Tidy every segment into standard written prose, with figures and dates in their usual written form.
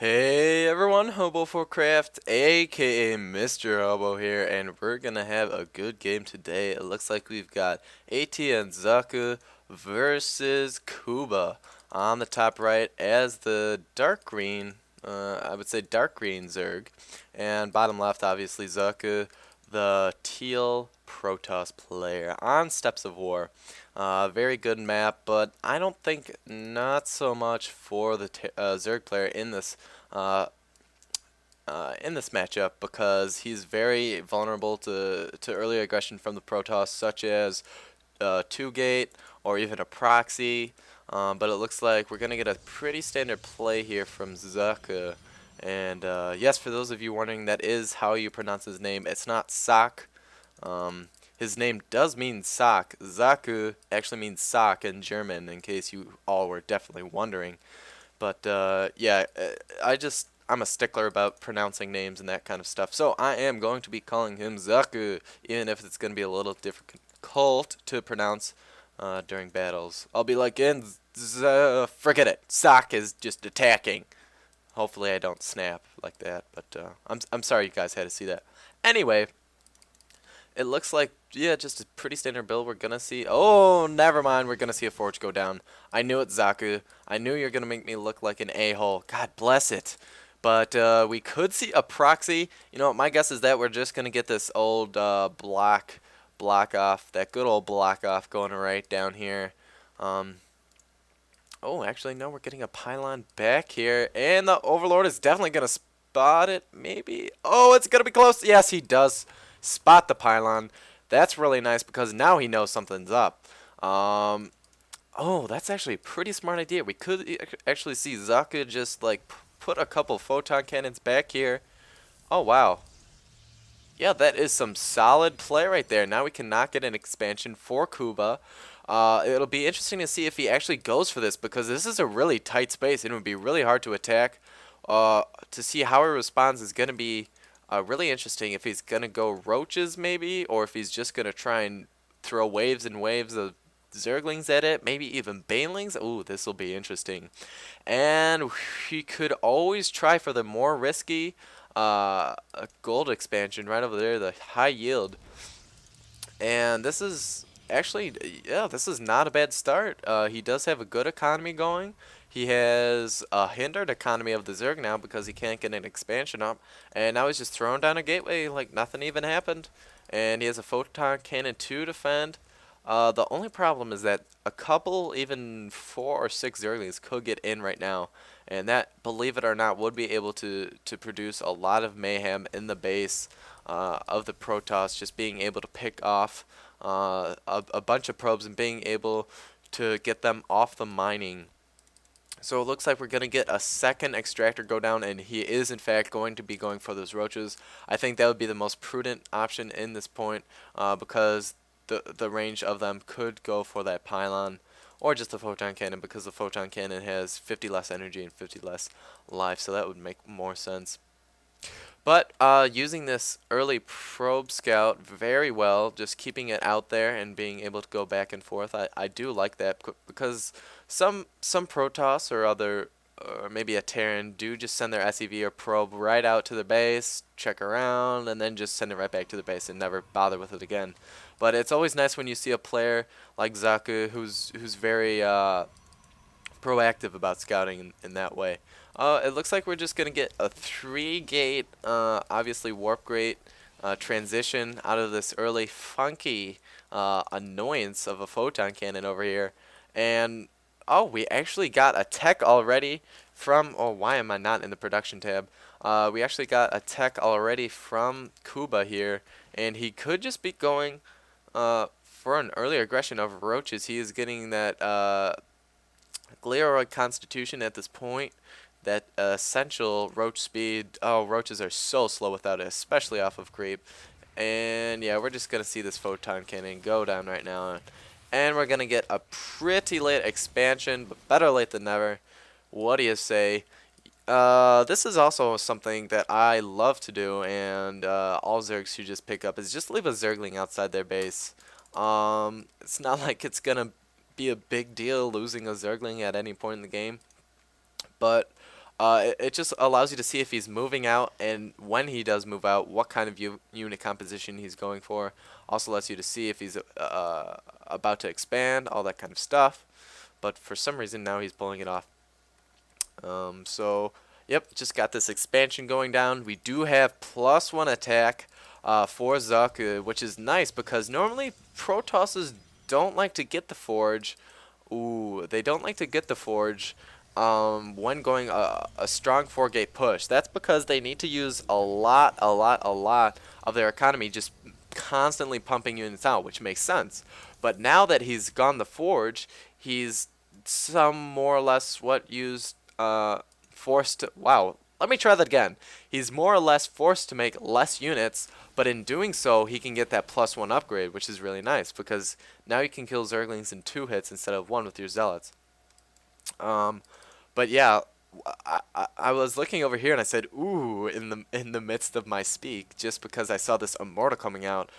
Hey everyone, Hobo for Craft, aka MrHobo here, and we're gonna have a good game today. It looks like we've got AT and Socke versus Kuba on the top right as the dark green, I would say dark green Zerg, and bottom left obviously Socke, the teal Protoss player on Steps of War. Very good map, but I don't think not so much for the Zerg player uh, in this matchup because he's very vulnerable to early aggression from the Protoss, such as two-gate or even a proxy. But it looks like we're gonna get a pretty standard play here from Socke. And yes, for those of you wondering, that is how you pronounce his name. It's not Sock. His name does mean sock. Socke actually means sock in German, in case you all were definitely wondering. But yeah, I'm a stickler about pronouncing names and that kind of stuff. So I am going to be calling him Socke, even if it's going to be a little difficult to pronounce during battles. I'll be like, forget it. Sock is just attacking. Hopefully I don't snap like that, but I'm sorry you guys had to see that. Anyway, it looks like, yeah, just a pretty standard build. We're gonna see. Oh, never mind. We're gonna see a forge go down. I knew it, Socke. I knew you're gonna make me look like an a-hole. God bless it. But we could see a proxy. You know, my guess is that we're just gonna get this old block off, that good old block off going right down here. Um, oh, actually, no, we're getting a pylon back here, and the Overlord is definitely gonna spot it. Maybe. Oh, it's gonna be close. Yes, he does spot the pylon. That's really nice because now he knows something's up. Oh, that's actually a pretty smart idea. We could actually see Socke just like put a couple photon cannons back here. Oh, wow. Yeah, that is some solid play right there. Now we can knock get an expansion for Kuba. It'll be interesting to see if he actually goes for this because this is a really tight space and it would be really hard to attack. To see how he responds is going to be really interesting. If he's going to go roaches maybe, or if he's just going to try and throw waves and waves of Zerglings at it, maybe even Banelings. Ooh, this will be interesting. And he could always try for the more risky gold expansion right over there, the high yield. And this is actually, yeah, this is not a bad start. He does have a good economy going. He has a hindered economy of the Zerg now because he can't get an expansion up. And now he's just throwing down a gateway like nothing even happened. And he has a photon cannon to defend. The only problem is that a couple, even 4 or 6 Zerglings could get in right now. And that, believe it or not, would be able to produce a lot of mayhem in the base of the Protoss, just being able to pick off a bunch of probes and being able to get them off the mining. So it looks like we're going to get a second extractor go down, and he is in fact going to be going for those roaches. I think that would be the most prudent option in this point because the range of them could go for that pylon or just the photon cannon because the photon cannon has 50 less energy and 50 less life, so that would make more sense. But using this early probe scout very well, just keeping it out there and being able to go back and forth, I do like that because some Protoss or other or maybe a Terran do just send their SEV or probe right out to the base, check around, and then just send it right back to the base and never bother with it again. But it's always nice when you see a player like Socke who's very proactive about scouting in that way. It looks like we're just going to get a 3-gate, obviously warp gate transition out of this early funky annoyance of a photon cannon over here. And, oh, we actually got a tech already from, oh, why am I not in the production tab? We actually got a tech already from Kuba here, and he could just be going for an early aggression of roaches. He is getting that Glearoid Constitution at this point, that essential roach speed. Oh, roaches are so slow without it, especially off of creep. And yeah, we're just going to see this photon cannon go down right now. And we're going to get a pretty late expansion, but better late than never. What do you say? This is also something that I love to do, and all Zergs should just pick up, is just leave a Zergling outside their base. It's not like it's going to be a big deal losing a Zergling at any point in the game. But It just allows you to see if he's moving out, and when he does move out, what kind of unit composition he's going for. Also lets you to see if he's about to expand, all that kind of stuff. But for some reason now he's pulling it off. So, yep, just got this expansion going down. We do have +1 attack for Socke, which is nice because normally Protosses don't like to get the Forge. Ooh, they don't like to get the Forge when going a strong 4-gate push. That's because they need to use a lot of their economy just constantly pumping units out, which makes sense. But now that he's gone the Forge, he's some more or less used forced to, wow, let me try that again. He's more or less forced to make less units, but in doing so, he can get that +1 upgrade, which is really nice because now you can kill Zerglings in 2 hits instead of 1 with your Zealots. But yeah, I was looking over here and I said, ooh, in the midst of my speak, just because I saw this Immortal coming out,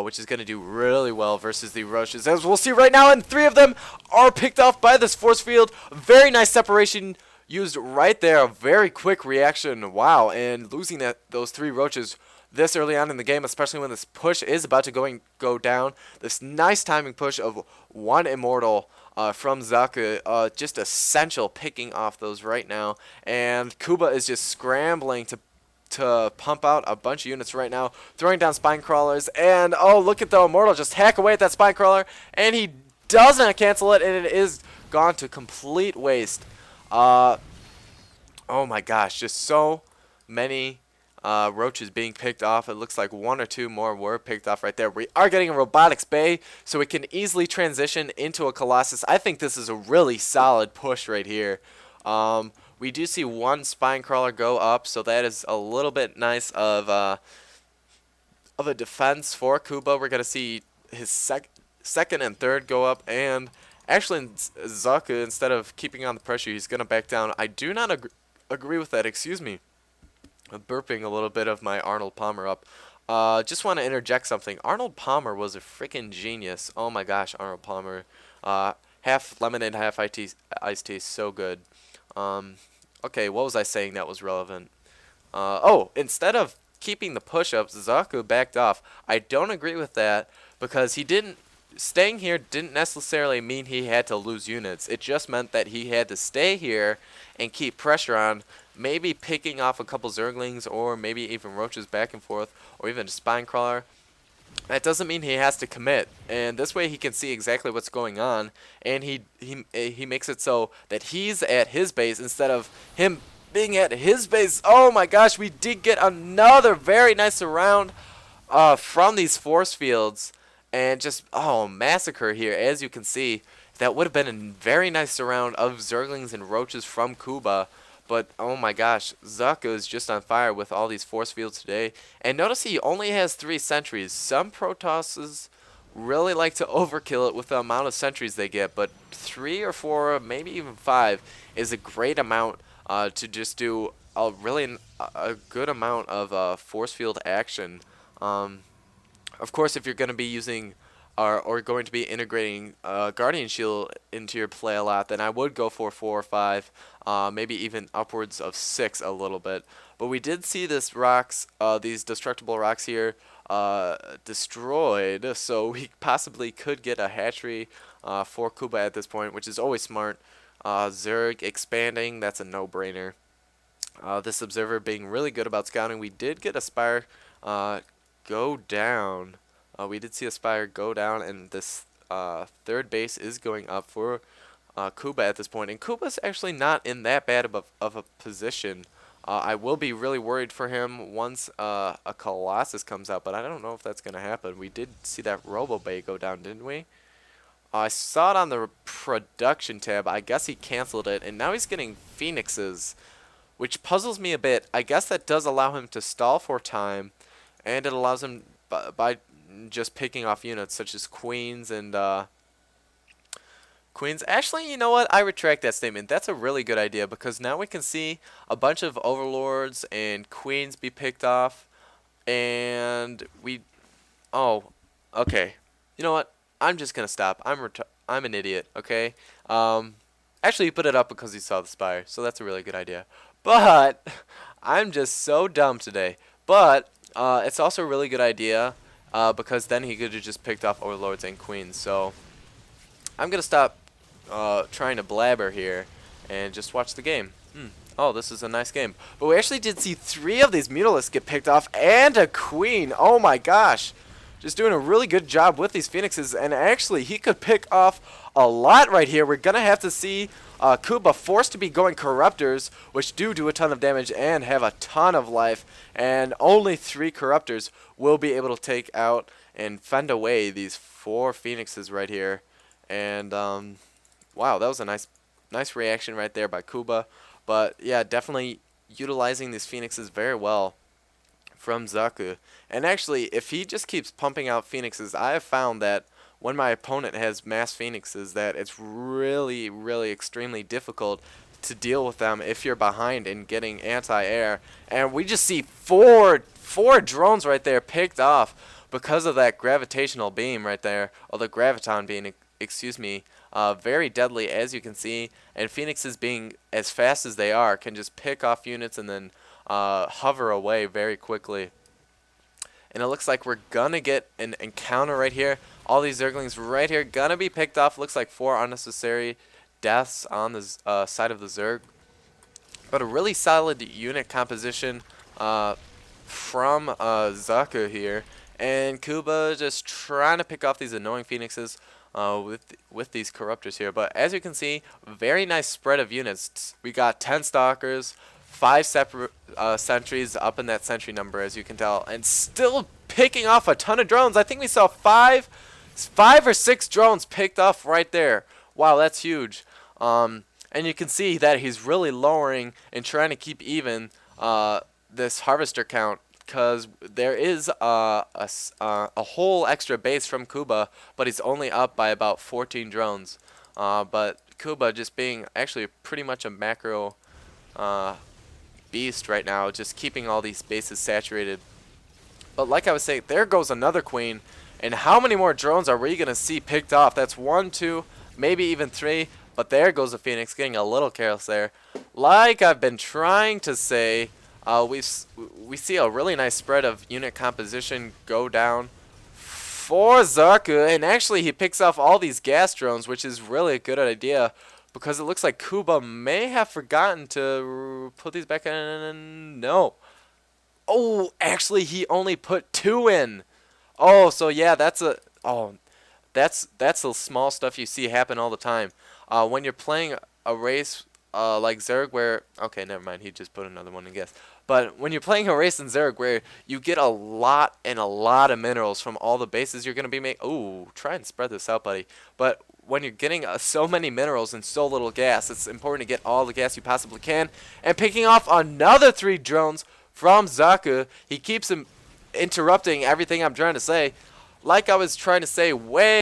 which is going to do really well versus the Roaches. As we'll see right now, and 3 of them are picked off by this force field. Very nice separation used right there. A very quick reaction. Wow, and losing those 3 Roaches this early on in the game, especially when this push is about to go down. This nice timing push of 1 Immortal from Socke, just essential picking off those right now. And Kuba is just scrambling to pump out a bunch of units right now, throwing down spine crawlers. And oh, look at the Immortal just hack away at that spine crawler, and he doesn't cancel it, and it is gone to complete waste. Oh my gosh, just so many Roaches being picked off. It looks like 1 or 2 more were picked off right there. We are getting a Robotics Bay, so we can easily transition into a Colossus. I think this is a really solid push right here. We do see 1 Spine Crawler go up, so that is a little bit nice of a defense for Kuba. We're going to see his second and third go up, and actually Socke, instead of keeping on the pressure, he's going to back down. I do not agree with that. Excuse me. I'm burping a little bit of my Arnold Palmer up. Just want to interject something. Arnold Palmer was a freaking genius. Oh my gosh, Arnold Palmer. Half lemonade, half iced tea. So good. Okay, what was I saying that was relevant? Oh, instead of keeping the push-ups, Socke backed off. I don't agree with that because staying here didn't necessarily mean he had to lose units. It just meant that he had to stay here and keep pressure on, maybe picking off a couple Zerglings or maybe even Roaches back and forth, or even a Spine Crawler. That doesn't mean he has to commit, and this way he can see exactly what's going on, and he makes it so that he's at his base instead of him being at his base. Oh my gosh, we did get another very nice round from these force fields, and just, oh, massacre here. As you can see, that would have been a very nice round of Zerglings and Roaches from Kuba. But, oh my gosh, Socke is just on fire with all these force fields today. And notice he only has 3 sentries. Some Protosses really like to overkill it with the amount of sentries they get. But 3 or 4, maybe even 5, is a great amount to just do a good amount of force field action. Of course, if you're going to be using or going to be integrating Guardian Shield into your play a lot, then I would go for 4 or 5, maybe even upwards of 6 a little bit. But we did see these destructible rocks here destroyed, so we possibly could get a hatchery for Kuba at this point, which is always smart. Zerg expanding, that's a no-brainer. This observer being really good about scouting. We did get a Spire go down. We did see a Spire go down, and this third base is going up for Kuba at this point. And Kuba's actually not in that bad of a position. I will be really worried for him once a Colossus comes out, but I don't know if that's going to happen. We did see that Robo Bay go down, didn't we? I saw it on the production tab. I guess he canceled it, and now he's getting Phoenixes, which puzzles me a bit. I guess that does allow him to stall for time, and it allows him by just picking off units such as Queens and Queens. Actually, you know what? I retract that statement. That's a really good idea because now we can see a bunch of Overlords and Queens be picked off, and oh, okay. You know what? I'm just gonna stop. I'm an idiot. Okay. Actually, he put it up because he saw the Spire, so that's a really good idea. But I'm just so dumb today. But it's also a really good idea because then he could have just picked off overlords and queens. So I'm gonna stop trying to blabber here and just watch the game. Oh, this is a nice game. But we actually did see 3 of these mutalisks get picked off and a queen. Oh my gosh. Just doing a really good job with these phoenixes. And actually, he could pick off a lot right here. We're going to have to see Kuba forced to be going corruptors, which do a ton of damage and have a ton of life. And only 3 corruptors will be able to take out and fend away these 4 phoenixes right here. And wow, that was a nice reaction right there by Kuba. But yeah, definitely utilizing these phoenixes very well from Socke. And actually, if he just keeps pumping out phoenixes, I have found that when my opponent has mass phoenixes, that it's really, really extremely difficult to deal with them if you're behind in getting anti-air. And we just see four drones right there picked off because of that gravitational beam right there, or the graviton beam, excuse me. Very deadly, as you can see, and phoenixes being as fast as they are can just pick off units and then hover away very quickly. And it looks like we're gonna get an encounter right here. All these zerglings right here gonna be picked off. Looks like 4 unnecessary deaths on the side of the zerg, but a really solid unit composition from Socke here. And Kuba just trying to pick off these annoying phoenixes with these corruptors here. But as you can see, very nice spread of units. We got 10 stalkers, 5 separate sentries up in that sentry number, as you can tell, and still picking off a ton of drones. I think we saw 5 or 6 drones picked off right there. Wow, that's huge. And you can see that he's really lowering and trying to keep even this harvester count, because there is a whole extra base from Kuba, but he's only up by about 14 drones. But Kuba just being actually pretty much a macro beast right now, just keeping all these bases saturated. But like I was saying, there goes another queen. And how many more drones are we going to see picked off? That's 1, 2, maybe even 3. But there goes the phoenix, getting a little careless there. Like I've been trying to say, we see a really nice spread of unit composition go down for Socke, and actually he picks off all these gas drones, which is really a good idea, because it looks like Kuba may have forgotten to put these back in. No. Oh, actually he only put 2 in. Oh, so yeah, that's the small stuff you see happen all the time. When you're playing a race like Zerg, where, okay, never mind, he just put another one in gas. But when you're playing a race in Zerg where you get a lot of minerals from all the bases you're going to be making. Ooh, try and spread this out, buddy. But when you're getting so many minerals and so little gas, it's important to get all the gas you possibly can. And picking off another 3 drones from Socke. He keeps him interrupting everything I'm trying to say. Like I was trying to say way